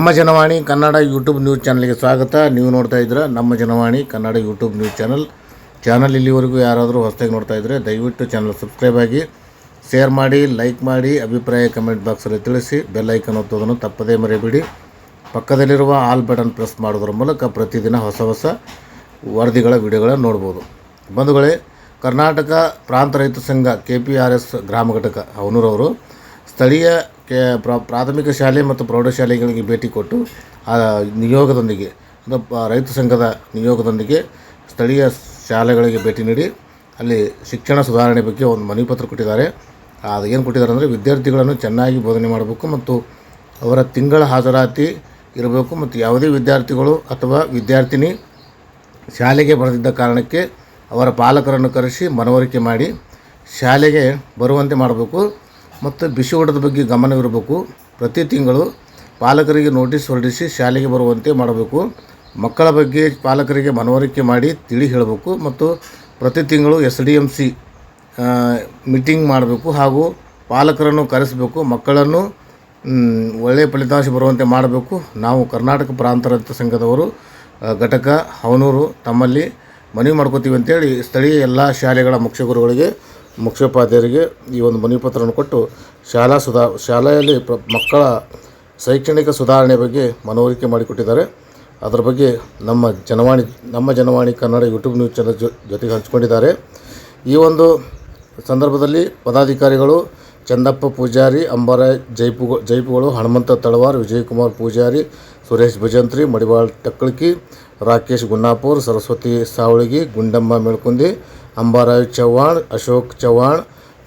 ನಮ್ಮ Janavani Kannada YouTube news ಚಾನಲ್ಗೆ ಸ್ವಾಗತ. ನೀವು ನೋಡ್ತಾ ಇದ್ದೀರಾ ನಮ್ಮ Janavani Kannada YouTube news channel. ಇಲ್ಲಿವರೆಗೂ ಯಾರಾದರೂ ಹೊಸದಾಗಿ ನೋಡ್ತಾ ಇದ್ದರೆ ದಯವಿಟ್ಟು ಚಾನಲ್ ಸಬ್ಸ್ಕ್ರೈಬ್ ಆಗಿ, ಶೇರ್ ಮಾಡಿ, ಲೈಕ್ ಮಾಡಿ, ಅಭಿಪ್ರಾಯ ಕಮೆಂಟ್ ಬಾಕ್ಸಲ್ಲಿ ತಿಳಿಸಿ, ಬೆಲ್ ಐಕನ್ ಒತ್ತೋದನ್ನು ತಪ್ಪದೇ ಮರೆಯಬೇಡಿ. ಪಕ್ಕದಲ್ಲಿರುವ ಆಲ್ ಬಟನ್ ಪ್ರೆಸ್ ಮಾಡೋದ್ರ ಮೂಲಕ ಪ್ರತಿದಿನ ಹೊಸ ವರದಿಗಳ ವಿಡಿಯೋಗಳನ್ನು ನೋಡ್ಬೋದು. ಬಂಧುಗಳೇ, ಕರ್ನಾಟಕ ಪ್ರಾಂತ ರೈತ ಸಂಘ KPRS ಗ್ರಾಮ ಘಟಕ ಅವನೂರವರು ಸ್ಥಳೀಯ ಪ್ರಾಥಮಿಕ ಶಾಲೆ ಮತ್ತು ಪ್ರೌಢಶಾಲೆಗಳಿಗೆ ಭೇಟಿ ಕೊಟ್ಟು ನಿಯೋಗದೊಂದಿಗೆ ರೈತ ಸಂಘದ ನಿಯೋಗದೊಂದಿಗೆ ಸ್ಥಳೀಯ ಶಾಲೆಗಳಿಗೆ ಭೇಟಿ ನೀಡಿ ಅಲ್ಲಿ ಶಿಕ್ಷಣ ಸುಧಾರಣೆ ಬಗ್ಗೆ ಒಂದು ಮನವಿ ಪತ್ರ ಕೊಟ್ಟಿದ್ದಾರೆ. ಅದು ಏನು ಕೊಟ್ಟಿದ್ದಾರೆ ಅಂದರೆ, ವಿದ್ಯಾರ್ಥಿಗಳನ್ನು ಚೆನ್ನಾಗಿ ಬೋಧನೆ ಮಾಡಬೇಕು ಮತ್ತು ಅವರ ತಿಂಗಳ ಹಾಜರಾತಿ ಇರಬೇಕು ಮತ್ತು ಯಾವುದೇ ವಿದ್ಯಾರ್ಥಿಗಳು ಅಥವಾ ವಿದ್ಯಾರ್ಥಿನಿ ಶಾಲೆಗೆ ಬರೆದಿದ್ದ ಕಾರಣಕ್ಕೆ ಅವರ ಪಾಲಕರನ್ನು ಕರೆಸಿ ಮನವರಿಕೆ ಮಾಡಿ ಶಾಲೆಗೆ ಬರುವಂತೆ ಮಾಡಬೇಕು ಮತ್ತು ಬಿಸಿ ಊಟದ ಬಗ್ಗೆ ಗಮನವಿರಬೇಕು. ಪ್ರತಿ ತಿಂಗಳು ಪಾಲಕರಿಗೆ ನೋಟಿಸ್ ಹೊರಡಿಸಿ ಶಾಲೆಗೆ ಬರುವಂತೆ ಮಾಡಬೇಕು. ಮಕ್ಕಳ ಬಗ್ಗೆ ಪಾಲಕರಿಗೆ ಮನವರಿಕೆ ಮಾಡಿ ತಿಳಿ ಹೇಳಬೇಕು ಮತ್ತು ಪ್ರತಿ ತಿಂಗಳು SDMC ಮೀಟಿಂಗ್ ಮಾಡಬೇಕು ಹಾಗೂ ಪಾಲಕರನ್ನು ಕರೆಸಬೇಕು. ಮಕ್ಕಳನ್ನು ಒಳ್ಳೆಯ ಫಲಿತಾಂಶ ಬರುವಂತೆ ಮಾಡಬೇಕು. ನಾವು ಕರ್ನಾಟಕ ಪ್ರಾಂತ ರೈತ ಸಂಘದವರು ಘಟಕ ಹವನೂರು ತಮ್ಮಲ್ಲಿ ಮನವಿ ಮಾಡ್ಕೋತೀವಿ ಅಂತೇಳಿ ಸ್ಥಳೀಯ ಎಲ್ಲ ಶಾಲೆಗಳ ಮುಖ್ಯ ಗುರುಗಳಿಗೆ, ಮುಖ್ಯೋಪಾಧ್ಯಾಯರಿಗೆ ಈ ಒಂದು ಮನವಿ ಪತ್ರವನ್ನು ಕೊಟ್ಟು ಶಾಲೆಯಲ್ಲಿ ಮಕ್ಕಳ ಶೈಕ್ಷಣಿಕ ಸುಧಾರಣೆ ಬಗ್ಗೆ ಮನವರಿಕೆ ಮಾಡಿಕೊಟ್ಟಿದ್ದಾರೆ. ಅದರ ಬಗ್ಗೆ ನಮ್ಮ Janavani Kannada YouTube news channel ಜೊತೆಗೆ ಹಂಚಿಕೊಂಡಿದ್ದಾರೆ. ಈ ಒಂದು ಸಂದರ್ಭದಲ್ಲಿ ಪದಾಧಿಕಾರಿಗಳು ಚಂದಪ್ಪ ಪೂಜಾರಿ, ಅಂಬಾರಾಯ್ ಜೈಪುಗಳು, ಹನುಮಂತ ತಳವಾರ್, ವಿಜಯಕುಮಾರ್ ಪೂಜಾರಿ, ಸುರೇಶ್ ಭಜಂತ್ರಿ, ಮಡಿವಾಳ್ ಟಕ್ಕಳ್ಕಿ, ರಾಕೇಶ್ ಗುನ್ನಾಪುರ್, ಸರಸ್ವತಿ ಸಾವಳಗಿ, ಗುಂಡಮ್ಮ ಮೆಳ್ಕುಂದಿ, ಅಂಬಾರಾಯ್ ಚವ್ಹಾಣ್, ಅಶೋಕ್ ಚವ್ಹಾಣ್,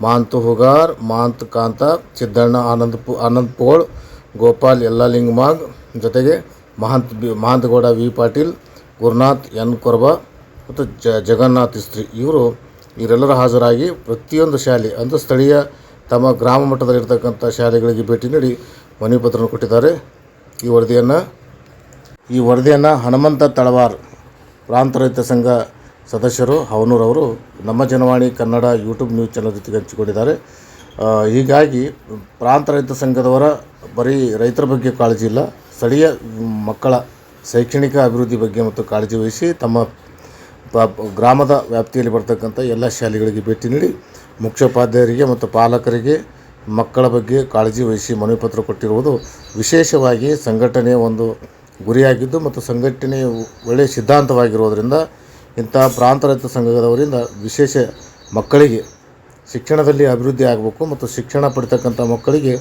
ಮಾಂತು ಹುಗಾರ್, ಮಾಂತ್ ಕಾಂತ, ಸಿದ್ದಣ್ಣ ಆನಂದ್ ಪೋಳ್, ಗೋಪಾಲ್ ಯಲ್ಲಾಲಿಂಗಮಾಗ್, ಜೊತೆಗೆ ಮಹಾಂತಗೌಡ ವಿ ಪಾಟೀಲ್, ಗುರುನಾಥ್ ಎನ್ ಕೊರ್ಬಾ ಮತ್ತು ಜಗನ್ನಾಥ್ ಇಸ್ತ್ರಿ ಇವರೆಲ್ಲರೂ ಹಾಜರಾಗಿ ಪ್ರತಿಯೊಂದು ಶಾಲೆ ಅಂದರೆ ಸ್ಥಳೀಯ ತಮ್ಮ ಗ್ರಾಮ ಮಟ್ಟದಲ್ಲಿರ್ತಕ್ಕಂಥ ಶಾಲೆಗಳಿಗೆ ಭೇಟಿ ನೀಡಿ ಮನವಿ ಪತ್ರವನ್ನು ಕೊಟ್ಟಿದ್ದಾರೆ. ಈ ವರದಿಯನ್ನು ಹನುಮಂತ ತಳವಾರ್ ಪ್ರಾಂತ ರೈತ ಸಂಘ ಸದಸ್ಯರು ಹವನೂರವರು ನಮ್ಮ Janavani Kannada YouTube news channel ಜೊತೆಗೆ ಹಂಚಿಕೊಂಡಿದ್ದಾರೆ. ಹೀಗಾಗಿ ಪ್ರಾಂತ ರೈತ ಸಂಘದವರ ಬರೀ ರೈತರ ಬಗ್ಗೆ ಕಾಳಜಿ ಇಲ್ಲ, ಸ್ಥಳೀಯ ಮಕ್ಕಳ ಶೈಕ್ಷಣಿಕ ಅಭಿವೃದ್ಧಿ ಬಗ್ಗೆ ಮತ್ತು ಕಾಳಜಿ ವಹಿಸಿ ತಮ್ಮ ಗ್ರಾಮದ ವ್ಯಾಪ್ತಿಯಲ್ಲಿ ಬರ್ತಕ್ಕಂಥ ಎಲ್ಲ ಶಾಲೆಗಳಿಗೆ ಭೇಟಿ ನೀಡಿ ಮುಖ್ಯೋಪಾಧ್ಯಾಯರಿಗೆ ಮತ್ತು ಪಾಲಕರಿಗೆ ಮಕ್ಕಳ ಬಗ್ಗೆ ಕಾಳಜಿ ವಹಿಸಿ ಮನವಿ ಪತ್ರ ಕೊಟ್ಟಿರುವುದು ವಿಶೇಷವಾಗಿ ಸಂಘಟನೆಯ ಒಂದು ಗುರಿಯಾಗಿದ್ದು ಮತ್ತು ಸಂಘಟನೆಯ ಒಳ್ಳೆಯ ಸಿದ್ಧಾಂತವಾಗಿರುವುದರಿಂದ ಇಂಥ ಪ್ರಾಂತ ರೈತ ಸಂಘದವರಿಂದ ವಿಶೇಷ ಮಕ್ಕಳಿಗೆ ಶಿಕ್ಷಣದಲ್ಲಿ ಅಭಿವೃದ್ಧಿ ಆಗಬೇಕು ಮತ್ತು ಶಿಕ್ಷಣ ಪಡಿತಕ್ಕಂಥ ಮಕ್ಕಳಿಗೆ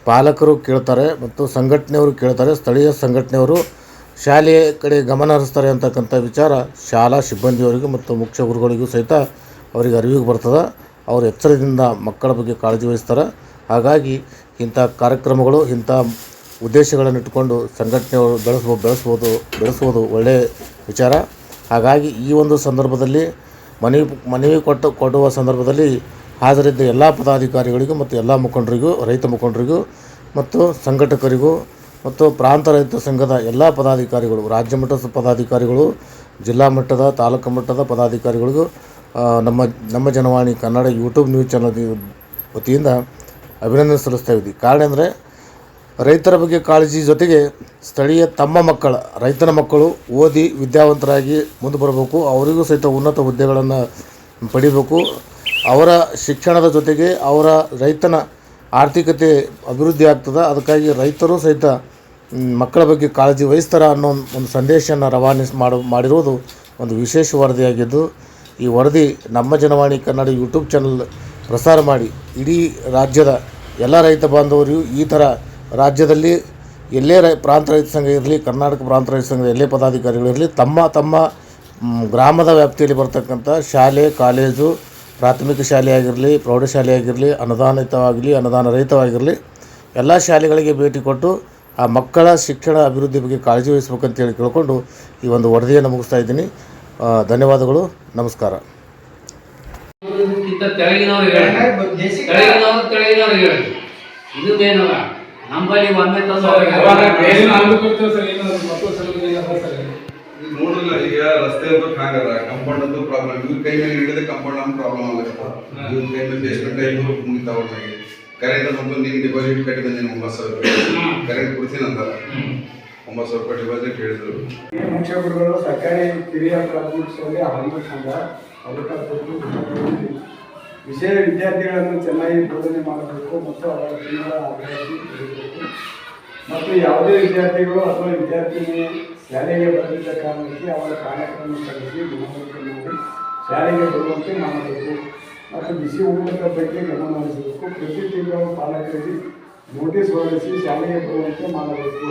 ಪಾಲಕರು ಕೇಳ್ತಾರೆ ಮತ್ತು ಸಂಘಟನೆಯವರು ಕೇಳ್ತಾರೆ, ಸ್ಥಳೀಯ ಸಂಘಟನೆಯವರು ಶಾಲೆಯ ಕಡೆ ಗಮನ ಹರಿಸ್ತಾರೆ ಅಂತಕ್ಕಂಥ ವಿಚಾರ ಶಾಲಾ ಸಿಬ್ಬಂದಿಯವರಿಗೂ ಮತ್ತು ಮುಖ್ಯ ಗುರುಗಳಿಗೂ ಸಹಿತ ಅವರಿಗೆ ಅರಿವಿಗೆ ಬರ್ತದೆ. ಅವರು ಎಚ್ಚರದಿಂದ ಮಕ್ಕಳ ಬಗ್ಗೆ ಕಾಳಜಿ ವಹಿಸ್ತಾರೆ. ಹಾಗಾಗಿ ಇಂಥ ಕಾರ್ಯಕ್ರಮಗಳು, ಇಂಥ ಉದ್ದೇಶಗಳನ್ನು ಇಟ್ಟುಕೊಂಡು ಸಂಘಟನೆಯವರು ಬೆಳೆಸುವುದು ಒಳ್ಳೆಯ ವಿಚಾರ. ಹಾಗಾಗಿ ಈ ಒಂದು ಸಂದರ್ಭದಲ್ಲಿ ಮನವಿ ಕೊಡುವ ಸಂದರ್ಭದಲ್ಲಿ ಹಾಜರಿದ್ದ ಎಲ್ಲ ಪದಾಧಿಕಾರಿಗಳಿಗೂ ಮತ್ತು ಎಲ್ಲ ಮುಖಂಡರಿಗೂ, ರೈತ ಮುಖಂಡರಿಗೂ ಮತ್ತು ಸಂಘಟಕರಿಗೂ ಮತ್ತು ಪ್ರಾಂತ ರೈತ ಸಂಘದ ಎಲ್ಲ ಪದಾಧಿಕಾರಿಗಳು, ರಾಜ್ಯ ಮಟ್ಟದ ಪದಾಧಿಕಾರಿಗಳು, ಜಿಲ್ಲಾ ಮಟ್ಟದ, ತಾಲೂಕು ಮಟ್ಟದ ಪದಾಧಿಕಾರಿಗಳಿಗೂ ನಮ್ಮ Janavani Kannada YouTube news channel ವತಿಯಿಂದ ಅಭಿನಂದನೆ ಸಲ್ಲಿಸ್ತಾ ಇದ್ದೀವಿ. ಕಾರಣ ಅಂದರೆ, ರೈತರ ಬಗ್ಗೆ ಕಾಳಜಿ ಜೊತೆಗೆ ಸ್ಥಳೀಯ ರೈತನ ಮಕ್ಕಳು ಓದಿ ವಿದ್ಯಾವಂತರಾಗಿ ಮುಂದೆ ಬರಬೇಕು, ಅವರಿಗೂ ಸಹಿತ ಉನ್ನತ ಹುದ್ದೆಗಳನ್ನು ಪಡಿಬೇಕು. ಅವರ ಶಿಕ್ಷಣದ ಜೊತೆಗೆ ಅವರ ರೈತನ ಆರ್ಥಿಕತೆ ಅಭಿವೃದ್ಧಿ ಆಗ್ತದೆ. ಅದಕ್ಕಾಗಿ ರೈತರು ಸಹಿತ ಮಕ್ಕಳ ಬಗ್ಗೆ ಕಾಳಜಿ ವಹಿಸ್ತಾರೆ ಅನ್ನೋ ಒಂದು ಸಂದೇಶವನ್ನು ರವಾನೆ ಮಾಡಿರುವುದು ಒಂದು ವಿಶೇಷ ವರದಿಯಾಗಿದ್ದು, ಈ ವರದಿ ನಮ್ಮ ಜನವಾಣಿ ಕನ್ನಡ ಯೂಟ್ಯೂಬ್ ಚಾನಲ್ ಪ್ರಸಾರ ಮಾಡಿ ಇಡೀ ರಾಜ್ಯದ ಎಲ್ಲ ರೈತ ಬಾಂಧವರಿಗೂ ಈ ಥರ ರಾಜ್ಯದಲ್ಲಿ ಎಲ್ಲೇ ಪ್ರಾಂತ ರೈತ ಸಂಘ ಇರಲಿ, ಕರ್ನಾಟಕ ಪ್ರಾಂತ ರೈತ ಸಂಘದ ಎಲ್ಲೇ ಪದಾಧಿಕಾರಿಗಳಿರಲಿ, ತಮ್ಮ ಗ್ರಾಮದ ವ್ಯಾಪ್ತಿಯಲ್ಲಿ ಬರ್ತಕ್ಕಂಥ ಶಾಲೆ, ಕಾಲೇಜು, ಪ್ರಾಥಮಿಕ ಶಾಲೆ ಆಗಿರಲಿ, ಪ್ರೌಢಶಾಲೆ ಆಗಿರಲಿ, ಅನುದಾನಿತವಾಗಲಿ, ಅನುದಾನ ರಹಿತವಾಗಿರಲಿ, ಎಲ್ಲ ಶಾಲೆಗಳಿಗೆ ಭೇಟಿ ಕೊಟ್ಟು ಆ ಮಕ್ಕಳ ಶಿಕ್ಷಣ ಅಭಿವೃದ್ಧಿ ಬಗ್ಗೆ ಕಾಳಜಿ ವಹಿಸಬೇಕಂತೇಳಿ ಕೇಳಿಕೊಂಡು ಈ ಒಂದು ವರದಿಯನ್ನು ಮುಗಿಸ್ತಾ ಇದ್ದೀನಿ. ಧನ್ಯವಾದಗಳು, ನಮಸ್ಕಾರ. ನೋಡ್ರಲ್ಲ, ಈಗ ರಸ್ತೆ ಹಾಗದ ಕಂಪೌಂಡ್ ಅಂತೂ ಪ್ರಾಬ್ಲಮ್, ಇವ್ರ ಕೈ ಮೇಲೆ ಹಿಡಿದ್ರೆ ಕಂಪೌಂಡ್ ನಮ್ಗೆ ಪ್ರಾಬ್ಲಮ್ ಆಗಲ್ಲ. ಇವ್ರ ಕೈ ಮೇಲೆ ಬೇಸ್ಮೆಂಟ್ ಮುಗಿತಾವ. ಕರೆಂಟ್ ಅಂತೂ ನೀನು ಡಿಪಾಸಿಟ್ ಕಟ್ಟಿ ಬಂದಿನಿ 9,000 ರೂಪಾಯಿ ಕರೆಂಟ್ ಕೊಡ್ತೀನಿ ಅಂತಾರ. 9,000 ರೂಪಾಯಿ ಡಿಪಾಸಿಟ್ ಹೇಳಿದ್ರು. ಮುಖ್ಯ ಗುರುಗಳು ಸರ್ಕಾರಿ ಕಿರಿಯ ಪ್ರಾಥಮಿಕ ಶಾಲೆ ಹನುಮ ಸಂಘ ಅವಕಾಶದ್ದು ವಿಷಯ ವಿದ್ಯಾರ್ಥಿಗಳನ್ನು ಚೆನ್ನಾಗಿ ಬೋಧನೆ ಮಾಡಬೇಕು ಮತ್ತು ಅವರ ತಿಂಗಳ ಅಭ್ಯಾಸಿ ಇರಬೇಕು ಮತ್ತು ಯಾವುದೇ ವಿದ್ಯಾರ್ಥಿಗಳು ಅಥವಾ ವಿದ್ಯಾರ್ಥಿನಿ ಶಾಲೆಗೆ ಬರದಿದ್ದ ಕಾರಣಕ್ಕೆ ಅವರ ಪಾಲಕರನ್ನು ಕರೆಸಿ ಮನವರಿಕೆ ಮಾಡಿ ಶಾಲೆಗೆ ಬರುವಂತೆ ಮಾಡಬೇಕು ಮತ್ತು ಬಿಸಿ ಊಟದ ಬಗ್ಗೆ ಗಮನ ಹರಿಸಬೇಕು. ಪ್ರತಿ ತಿಂಗಳು ಪಾಲಕರಿಗೆ ನೋಟಿಸ್ ಹೊರಡಿಸಿ ಶಾಲೆಗೆ ಬರುವಂತೆ ಮಾಡಬೇಕು.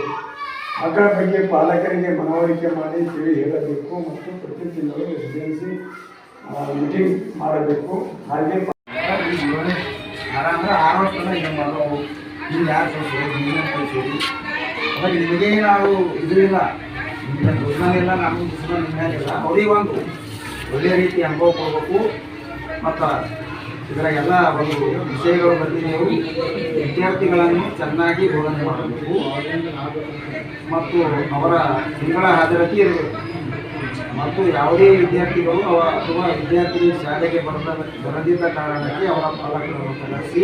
ಮಕ್ಕಳ ಬಗ್ಗೆ ಪಾಲಕರಿಗೆ ಮನವರಿಕೆ ಮಾಡಿ ತಿಳಿ ಹೇಳಬೇಕು ಮತ್ತು ಪ್ರತಿ ತಿಂಗಳು SDLC ಮೀಟಿಂಗ್ ಮಾಡಬೇಕು. ಹಾಗೆ ಅಂದ್ರೆ 6 ವರ್ಷದ ಇದು ಮಾಡೋವು ನೀವು ಯಾರು ಕಳಿಸೋದು ನೀನು ಕಳಿಸೋದು ಅವಾಗ ನಿಮಗೆ ನಾವು ಇದರಿಂದ ನಿಮಗೆ ದುರ್ಗನಿಲ್ಲ ನಮಗೆ ದುರ್ಗ ನಿಮ್ಮೇಲಿಲ್ಲ ಅವ್ರಿಗೆ ಒಂದು ಒಳ್ಳೆಯ ರೀತಿ ಅನುಭವ ಕೊಡಬೇಕು. ಮತ್ತು ಇದರಾಗೆಲ್ಲ ಒಂದು ವಿಷಯಗಳ ಬಗ್ಗೆ ನೀವು ವಿದ್ಯಾರ್ಥಿಗಳನ್ನು ಚೆನ್ನಾಗಿ ಬೋಧನೆ ಮಾಡಬೇಕು ಮತ್ತು ಅವರ ತಿಂಗಳ ಹಾಜರಾತಿ ಇರಬೇಕು. ಮತ್ತು ಯಾವುದೇ ವಿದ್ಯಾರ್ಥಿಗಳು ಅಥವಾ ವಿದ್ಯಾರ್ಥಿ ಶಾಲೆಗೆ ಬರದಿದ್ದ ಕಾರಣಕ್ಕೆ ಅವರ ಪಾಲಕರನ್ನು ಕರೆಸಿ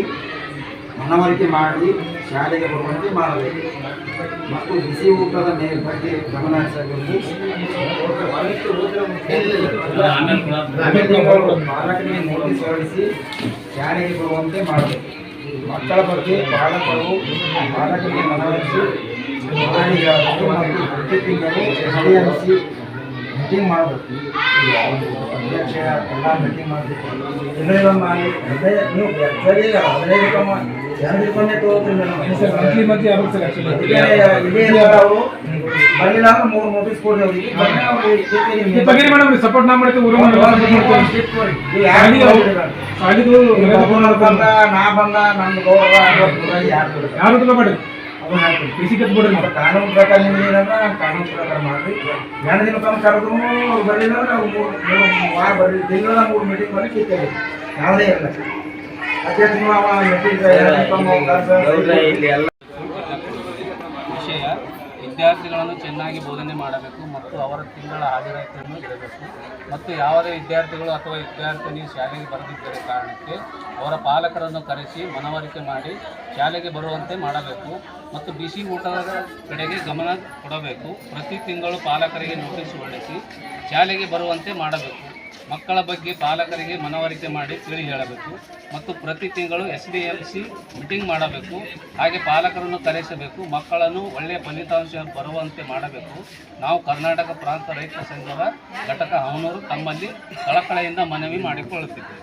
ಮನವರಿಕೆ ಮಾಡಿ ಶಾಲೆಗೆ ಬರುವಂತೆ ಮಾಡಬೇಕು ಮತ್ತು ಬಿಸಿ ಊಟದ ಬಗ್ಗೆ ಗಮನ ಹರಿಸಬೇಕು. ಪಾಲಕರಿಗೆ ನೋಟಿಸ್ ಹೊರಡಿಸಿ ಶಾಲೆಗೆ ಬರುವಂತೆ ಮಾಡಬೇಕು. ಮಕ್ಕಳ ಬಗ್ಗೆ ಪಾಲಕರಿಗೆ ಮನವರಿಸಿ ಮಾಡಿ ಹೇಳಬೇಕು ಮತ್ತು ಪ್ರತಿ ತಿಂಗಳು SDLC ಮೀಟಿಂಗ್ ಮಾಡಬೇಕು. ಅಧ್ಯಕ್ಷ ಎಲ್ಲ ಮೀಟಿಂಗ್ ಮಾಡಬೇಕು. ಇದೆಲ್ಲ ಮಾಡಿ ಅದೇ ನೀವು ಸರಿ 15 ಕಮ್ಮ 2 ಕೊಂಡೆ ತಗೋತೀರಿ ಅವರು ಬರಲಿಲ್ಲ ಅಂದ್ರೆ 3 ನೋಟಿಸ್ ಕೊಡಿ ಅವರಿಗೆ ಸಪೋರ್ಟ್ ನಾ ಮಾಡ್ತೀವಿ ನಾ ಬಂದ ನನ್ನ ಗೌರವ ಯಾರು ಮಾಡಿ ಕಾನೂನು ಪ್ರಕಾರ ನಿಮ್ಗೆ ಕಾನೂನು ಪ್ರಕಾರ ಮಾಡಿ 2 ದಿನ ಕಮ್ಮಿ ಕರೆದು ಬರಲಿಲ್ಲ ಅಂದ್ರೆ ನಾವು 3 ವಾರ ಬರಲಿ ತಿಂಗಳ 3 ಮೀಟಿಂಗ್ ಮಾಡಿ ಕಿತ್ತೇವೆ ಯಾವುದೇ ಇಲ್ಲ. ಅಧ್ಯಕ್ಷ ವಿಷಯ ವಿದ್ಯಾರ್ಥಿಗಳನ್ನು ಚೆನ್ನಾಗಿ ಬೋಧನೆ ಮಾಡಬೇಕು ಮತ್ತು ಅವರ ತಿಂಗಳ ಹಾಜರಾತಿಯನ್ನು ಇಡಬೇಕು ಮತ್ತು ಯಾವುದೇ ವಿದ್ಯಾರ್ಥಿಗಳು ಅಥವಾ ವಿದ್ಯಾರ್ಥಿನಿ ಶಾಲೆಗೆ ಬರದಿದ್ದರೆ ಕಾರಣಕ್ಕೆ ಅವರ ಪಾಲಕರನ್ನು ಕರೆಸಿ ಮನವರಿಕೆ ಮಾಡಿ ಶಾಲೆಗೆ ಬರುವಂತೆ ಮಾಡಬೇಕು ಮತ್ತು ಬಿಸಿ ಊಟದ ಕಡೆಗೆ ಗಮನ ಕೊಡಬೇಕು. ಪ್ರತಿ ತಿಂಗಳು ಪಾಲಕರಿಗೆ ನೋಟಿಸ್ ಹೊರಡಿಸಿ ಶಾಲೆಗೆ ಬರುವಂತೆ ಮಾಡಬೇಕು. ಮಕ್ಕಳ ಬಗ್ಗೆ ಪಾಲಕರಿಗೆ ಮನವರಿಕೆ ಮಾಡಿ ತಿಳಿ ಹೇಳಬೇಕು ಮತ್ತು ಪ್ರತಿ ತಿಂಗಳು SDLC ಮೀಟಿಂಗ್ ಮಾಡಬೇಕು. ಹಾಗೆ ಪಾಲಕರನ್ನು ಕರೆಸಬೇಕು. ಮಕ್ಕಳನ್ನು ಒಳ್ಳೆಯ ಫಲಿತಾಂಶ ಬರುವಂತೆ ಮಾಡಬೇಕು. ನಾವು ಕರ್ನಾಟಕ ಪ್ರಾಂತ ರೈತ ಸಂಘದ ಘಟಕ ಹವನೂರು ತಮ್ಮಲ್ಲಿ ಕಳಕಳಿಯಿಂದ ಮನವಿ ಮಾಡಿಕೊಳ್ಳುತ್ತಿದ್ದೇವೆ.